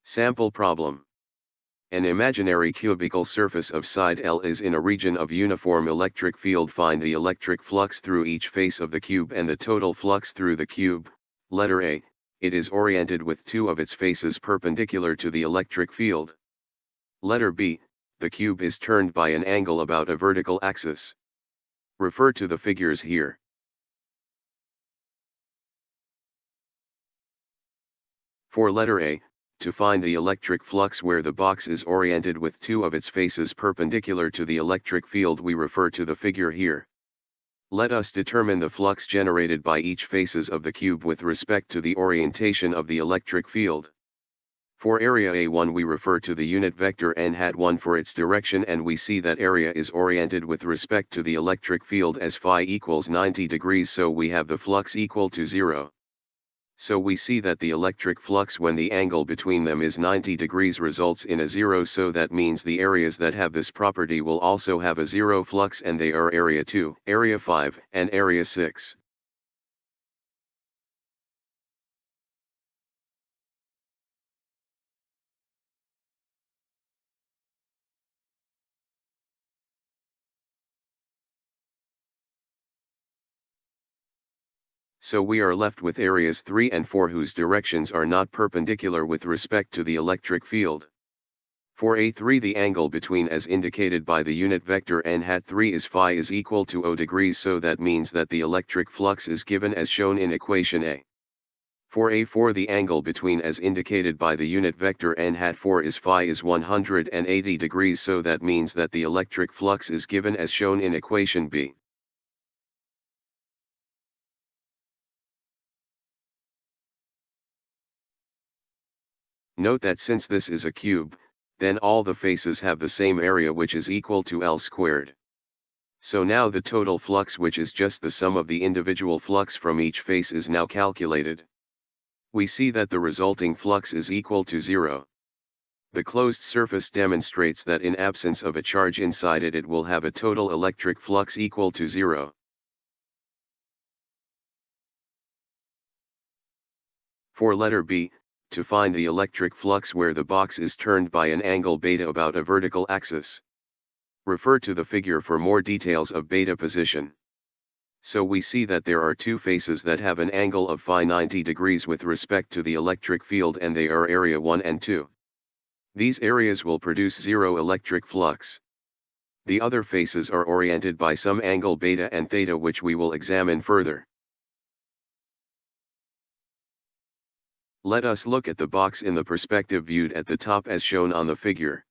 Sample problem. An imaginary cubical surface of side L is in a region of uniform electric field. Find the electric flux through each face of the cube and the total flux through the cube. Letter A, it is oriented with two of its faces perpendicular to the electric field. Letter B, the cube is turned by an angle about a vertical axis. Refer to the figures here. For letter A, to find the electric flux where the box is oriented with two of its faces perpendicular to the electric field, we refer to the figure here. Let us determine the flux generated by each faces of the cube with respect to the orientation of the electric field. For area A1 we refer to the unit vector n-1 for its direction, and we see that area is oriented with respect to the electric field as phi equals 90 degrees, so we have the flux equal to 0. So we see that the electric flux when the angle between them is 90 degrees results in a 0, so that means the areas that have this property will also have a 0 flux, and they are area 2, area 5, and area 6. So we are left with areas 3 and 4 whose directions are not perpendicular with respect to the electric field. For A3 the angle between as indicated by the unit vector n-3 is phi is equal to 0 degrees, so that means that the electric flux is given as shown in equation A. For A4 the angle between as indicated by the unit vector n-4 is phi is 180 degrees, so that means that the electric flux is given as shown in equation B. Note that since this is a cube, then all the faces have the same area, which is equal to L squared. So now the total flux, which is just the sum of the individual flux from each face, is now calculated. We see that the resulting flux is equal to 0. The closed surface demonstrates that in absence of a charge inside it, it will have a total electric flux equal to 0. For letter B, to find the electric flux where the box is turned by an angle beta about a vertical axis. Refer to the figure for more details of beta position. So we see that there are two faces that have an angle of phi 90 degrees with respect to the electric field, and they are area 1 and 2. These areas will produce 0 electric flux. The other faces are oriented by some angle beta and theta, which we will examine further. Let us look at the box in the perspective viewed at the top as shown on the figure.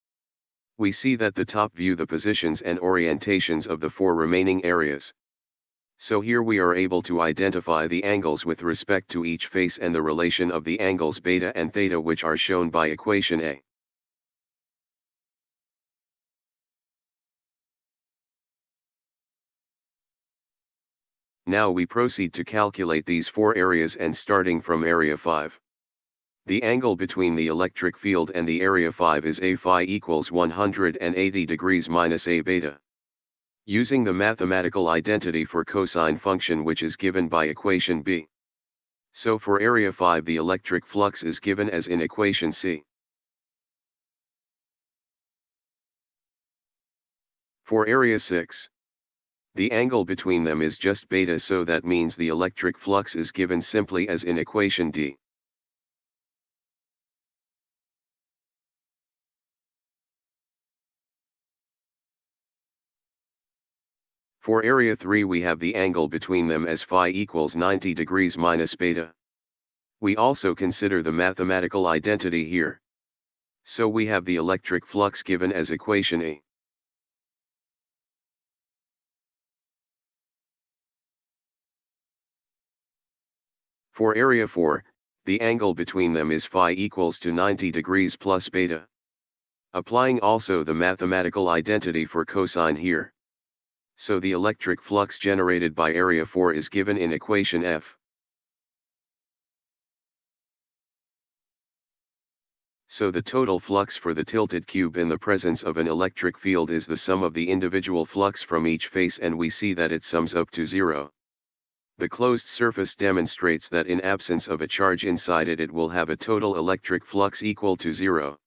We see that the top view the positions and orientations of the 4 remaining areas. So here we are able to identify the angles with respect to each face and the relation of the angles beta and theta, which are shown by equation A. Now we proceed to calculate these 4 areas, and starting from area 5. The angle between the electric field and the area 5 is A phi equals 180 degrees minus A beta. Using the mathematical identity for cosine function, which is given by equation B. So for area 5 the electric flux is given as in equation C. For area 6, the angle between them is just beta, so that means the electric flux is given simply as in equation D. For area 3 we have the angle between them as phi equals 90 degrees minus beta. We also consider the mathematical identity here. So we have the electric flux given as equation A. For area 4, the angle between them is phi equals to 90 degrees plus beta. Applying also the mathematical identity for cosine here. So the electric flux generated by area 4 is given in equation F. So the total flux for the tilted cube in the presence of an electric field is the sum of the individual flux from each face, and we see that it sums up to 0. The closed surface demonstrates that in absence of a charge inside it, it will have a total electric flux equal to 0.